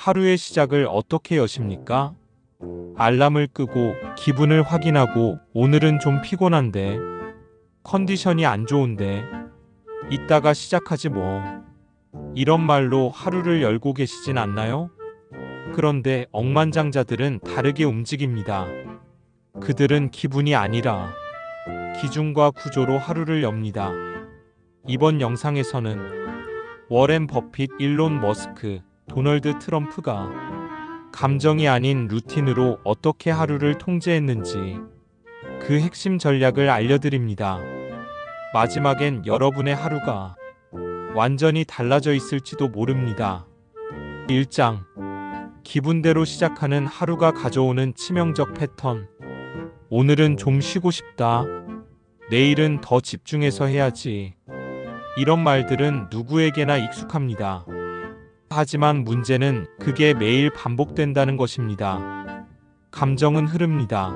하루의 시작을 어떻게 여십니까? 알람을 끄고 기분을 확인하고 오늘은 좀 피곤한데, 컨디션이 안 좋은데, 이따가 시작하지 뭐. 이런 말로 하루를 열고 계시진 않나요? 그런데 억만장자들은 다르게 움직입니다. 그들은 기분이 아니라 기준과 구조로 하루를 엽니다. 이번 영상에서는 워렌 버핏, 일론 머스크, 도널드 트럼프가 감정이 아닌 루틴으로 어떻게 하루를 통제했는지 그 핵심 전략을 알려드립니다. 마지막엔 여러분의 하루가 완전히 달라져 있을지도 모릅니다. 1장. 기분대로 시작하는 하루가 가져오는 치명적 패턴. 오늘은 좀 쉬고 싶다. 내일은 더 집중해서 해야지. 이런 말들은 누구에게나 익숙합니다. 하지만 문제는 그게 매일 반복된다는 것입니다. 감정은 흐릅니다.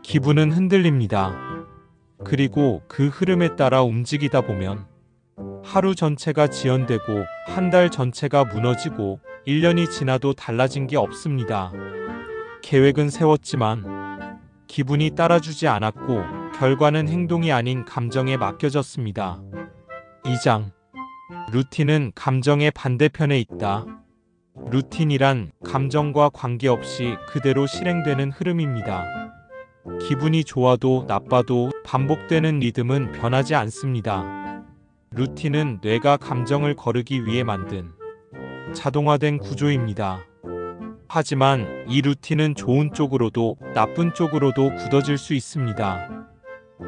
기분은 흔들립니다. 그리고 그 흐름에 따라 움직이다 보면 하루 전체가 지연되고 한 달 전체가 무너지고 1년이 지나도 달라진 게 없습니다. 계획은 세웠지만 기분이 따라주지 않았고 결과는 행동이 아닌 감정에 맡겨졌습니다. 2장. 루틴은 감정의 반대편에 있다. 루틴이란 감정과 관계없이 그대로 실행되는 흐름입니다. 기분이 좋아도 나빠도 반복되는 리듬은 변하지 않습니다. 루틴은 뇌가 감정을 거르기 위해 만든 자동화된 구조입니다. 하지만 이 루틴은 좋은 쪽으로도 나쁜 쪽으로도 굳어질 수 있습니다.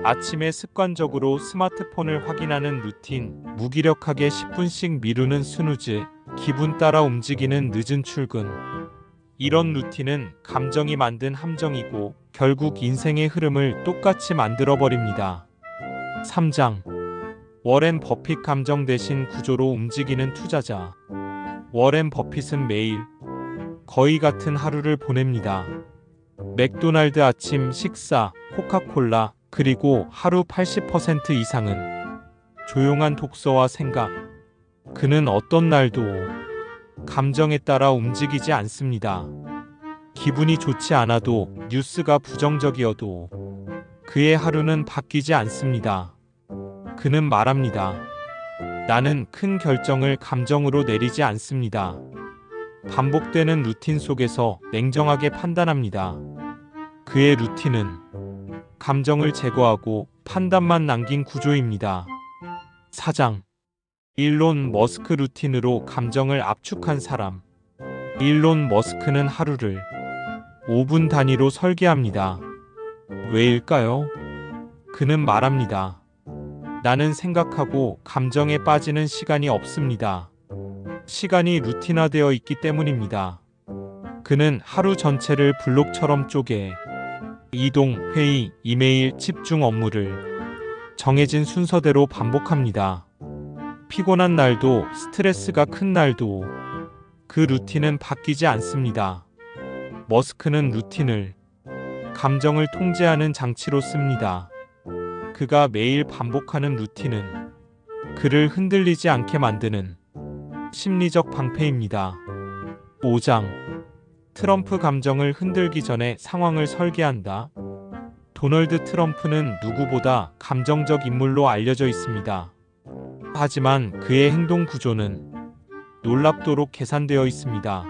아침에 습관적으로 스마트폰을 확인하는 루틴, 무기력하게 10분씩 미루는 스누즈, 기분 따라 움직이는 늦은 출근. 이런 루틴은 감정이 만든 함정이고 결국 인생의 흐름을 똑같이 만들어버립니다. 3장. 워렌 버핏, 감정 대신 구조로 움직이는 투자자. 워렌 버핏은 매일 거의 같은 하루를 보냅니다. 맥도날드 아침 식사, 코카콜라, 그리고 하루 80% 이상은 조용한 독서와 생각. 그는 어떤 날도 감정에 따라 움직이지 않습니다. 기분이 좋지 않아도 뉴스가 부정적이어도 그의 하루는 바뀌지 않습니다. 그는 말합니다. 나는 큰 결정을 감정으로 내리지 않습니다. 반복되는 루틴 속에서 냉정하게 판단합니다. 그의 루틴은 감정을 제거하고 판단만 남긴 구조입니다. 4장. 일론 머스크, 루틴으로 감정을 압축한 사람. 일론 머스크는 하루를 5분 단위로 설계합니다. 왜일까요? 그는 말합니다. 나는 생각하고 감정에 빠지는 시간이 없습니다. 시간이 루틴화되어 있기 때문입니다. 그는 하루 전체를 블록처럼 쪼개 이동, 회의, 이메일, 집중 업무를 정해진 순서대로 반복합니다. 피곤한 날도 스트레스가 큰 날도 그 루틴은 바뀌지 않습니다. 머스크는 루틴을 감정을 통제하는 장치로 씁니다. 그가 매일 반복하는 루틴은 그를 흔들리지 않게 만드는 심리적 방패입니다. 5장. 트럼프, 감정을 흔들기 전에 상황을 설계한다. 도널드 트럼프는 누구보다 감정적 인물로 알려져 있습니다. 하지만 그의 행동 구조는 놀랍도록 계산되어 있습니다.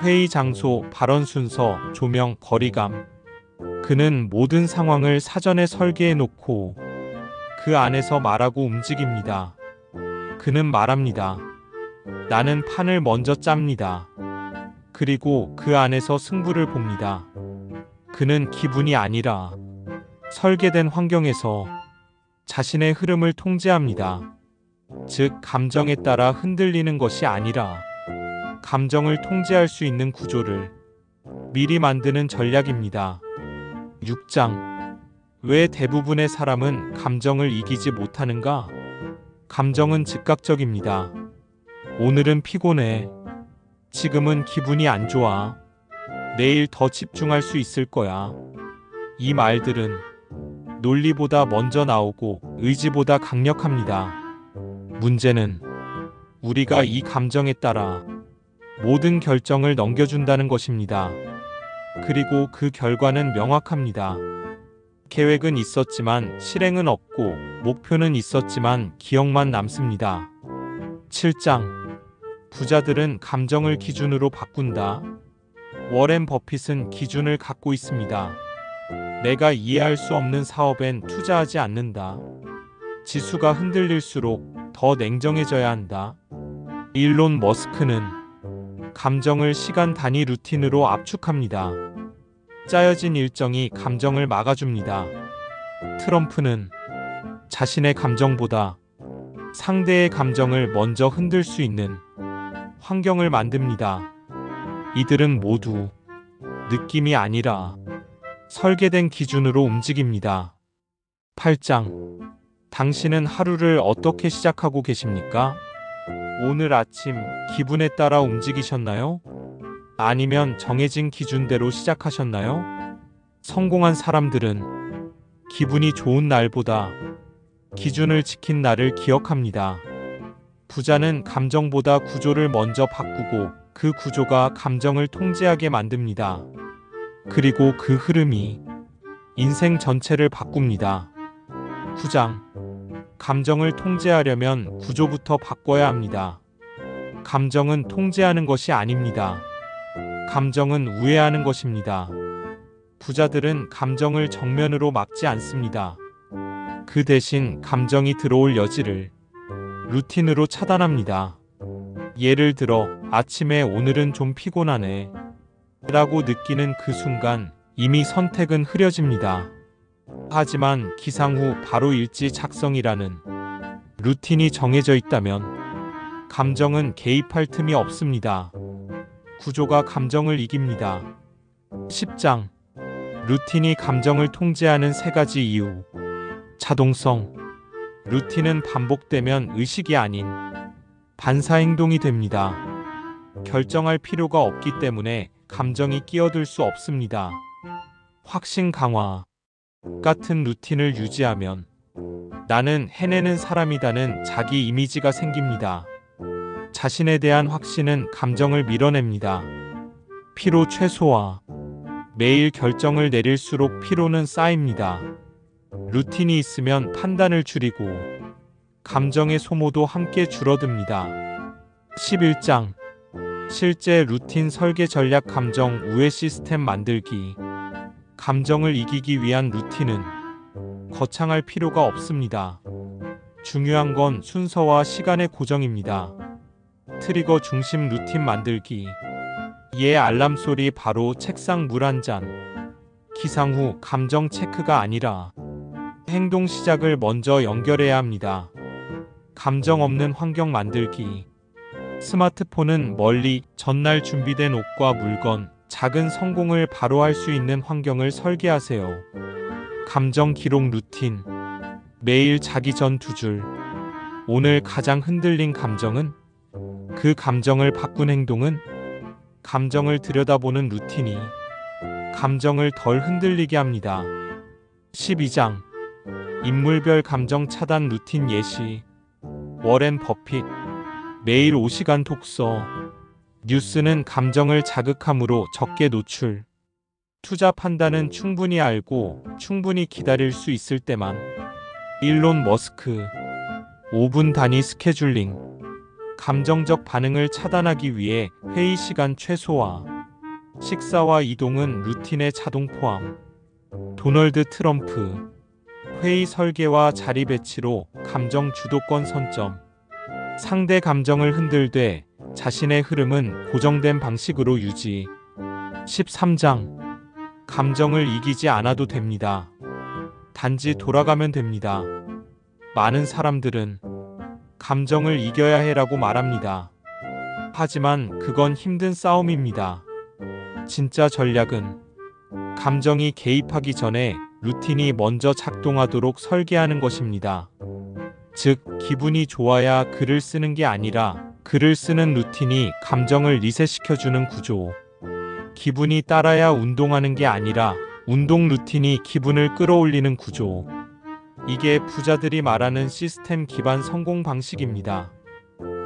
회의 장소, 발언 순서, 조명, 거리감. 그는 모든 상황을 사전에 설계해 놓고 그 안에서 말하고 움직입니다. 그는 말합니다. 나는 판을 먼저 짭니다. 그리고 그 안에서 승부를 봅니다. 그는 기분이 아니라 설계된 환경에서 자신의 흐름을 통제합니다. 즉, 감정에 따라 흔들리는 것이 아니라 감정을 통제할 수 있는 구조를 미리 만드는 전략입니다. 6장. 왜 대부분의 사람은 감정을 이기지 못하는가? 감정은 즉각적입니다. 오늘은 피곤해. 지금은 기분이 안 좋아. 내일 더 집중할 수 있을 거야. 이 말들은 논리보다 먼저 나오고 의지보다 강력합니다. 문제는 우리가 이 감정에 따라 모든 결정을 넘겨준다는 것입니다. 그리고 그 결과는 명확합니다. 계획은 있었지만 실행은 없고 목표는 있었지만 기억만 남습니다. 7장 부자들은 감정을 기준으로 바꾼다. 워렌 버핏은 기준을 갖고 있습니다. 내가 이해할 수 없는 사업엔 투자하지 않는다. 지수가 흔들릴수록 더 냉정해져야 한다. 일론 머스크는 감정을 시간 단위 루틴으로 압축합니다. 짜여진 일정이 감정을 막아줍니다. 트럼프는 자신의 감정보다 상대의 감정을 먼저 흔들 수 있는 환경을 만듭니다. 이들은 모두 느낌이 아니라 설계된 기준으로 움직입니다. 8장 당신은 하루를 어떻게 시작하고 계십니까? 오늘 아침 기분에 따라 움직이셨나요? 아니면 정해진 기준대로 시작하셨나요? 성공한 사람들은 기분이 좋은 날보다 기준을 지킨 날을 기억합니다. 부자는 감정보다 구조를 먼저 바꾸고 그 구조가 감정을 통제하게 만듭니다. 그리고 그 흐름이 인생 전체를 바꿉니다. 9장 감정을 통제하려면 구조부터 바꿔야 합니다. 감정은 통제하는 것이 아닙니다. 감정은 우회하는 것입니다. 부자들은 감정을 정면으로 막지 않습니다. 그 대신 감정이 들어올 여지를 루틴으로 차단합니다. 예를 들어 아침에 오늘은 좀 피곤하네 라고 느끼는 그 순간 이미 선택은 흐려집니다. 하지만 기상 후 바로 일지 작성이라는 루틴이 정해져 있다면 감정은 개입할 틈이 없습니다. 구조가 감정을 이깁니다. 10장 루틴이 감정을 통제하는 세 가지 이유. 자동성 루틴은 반복되면 의식이 아닌 반사행동이 됩니다. 결정할 필요가 없기 때문에 감정이 끼어들 수 없습니다. 확신 강화 같은 루틴을 유지하면 나는 해내는 사람이다는 자기 이미지가 생깁니다. 자신에 대한 확신은 감정을 밀어냅니다. 피로 최소화 매일 결정을 내릴수록 피로는 쌓입니다. 루틴이 있으면 판단을 줄이고 감정의 소모도 함께 줄어듭니다. 11장 실제 루틴 설계 전략 감정 우회 시스템 만들기. 감정을 이기기 위한 루틴은 거창할 필요가 없습니다. 중요한 건 순서와 시간의 고정입니다. 트리거 중심 루틴 만들기. 예 알람 소리 바로 책상 물 한 잔. 기상 후 감정 체크가 아니라 행동 시작을 먼저 연결해야 합니다. 감정 없는 환경 만들기. 스마트폰은 멀리 전날 준비된 옷과 물건, 작은 성공을 바로 할 수 있는 환경을 설계하세요. 감정 기록 루틴. 매일 자기 전 2줄. 오늘 가장 흔들린 감정은? 그 감정을 바꾼 행동은? 감정을 들여다보는 루틴이 감정을 덜 흔들리게 합니다. 12장 인물별 감정 차단 루틴 예시. 워렌 버핏. 매일 5시간 독서. 뉴스는 감정을 자극함으로 적게 노출. 투자 판단은 충분히 알고 충분히 기다릴 수 있을 때만. 일론 머스크. 5분 단위 스케줄링. 감정적 반응을 차단하기 위해 회의 시간 최소화. 식사와 이동은 루틴의 자동 포함. 도널드 트럼프. 회의 설계와 자리 배치로 감정 주도권 선점. 상대 감정을 흔들되 자신의 흐름은 고정된 방식으로 유지. 13장 감정을 이기지 않아도 됩니다. 단지 돌아가면 됩니다. 많은 사람들은 감정을 이겨야 해라고 말합니다. 하지만 그건 힘든 싸움입니다. 진짜 전략은 감정이 개입하기 전에 루틴이 먼저 작동하도록 설계하는 것입니다. 즉, 기분이 좋아야 글을 쓰는 게 아니라 글을 쓰는 루틴이 감정을 리셋시켜주는 구조. 기분이 따라야 운동하는 게 아니라 운동 루틴이 기분을 끌어올리는 구조. 이게 부자들이 말하는 시스템 기반 성공 방식입니다.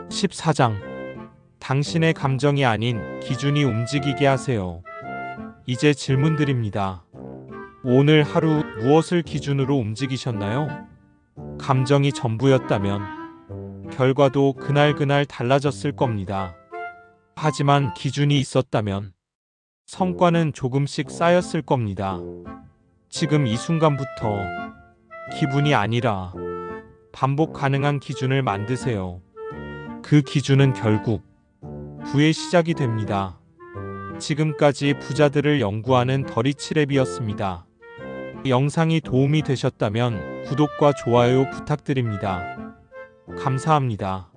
14장 당신의 감정이 아닌 기준이 움직이게 하세요. 이제 질문 드립니다. 오늘 하루 무엇을 기준으로 움직이셨나요? 감정이 전부였다면 결과도 그날그날 달라졌을 겁니다. 하지만 기준이 있었다면 성과는 조금씩 쌓였을 겁니다. 지금 이 순간부터 기분이 아니라 반복 가능한 기준을 만드세요. 그 기준은 결국 부의 시작이 됩니다. 지금까지 부자들을 연구하는 더리치랩이었습니다. 영상이 도움이 되셨다면 구독과 좋아요 부탁드립니다. 감사합니다.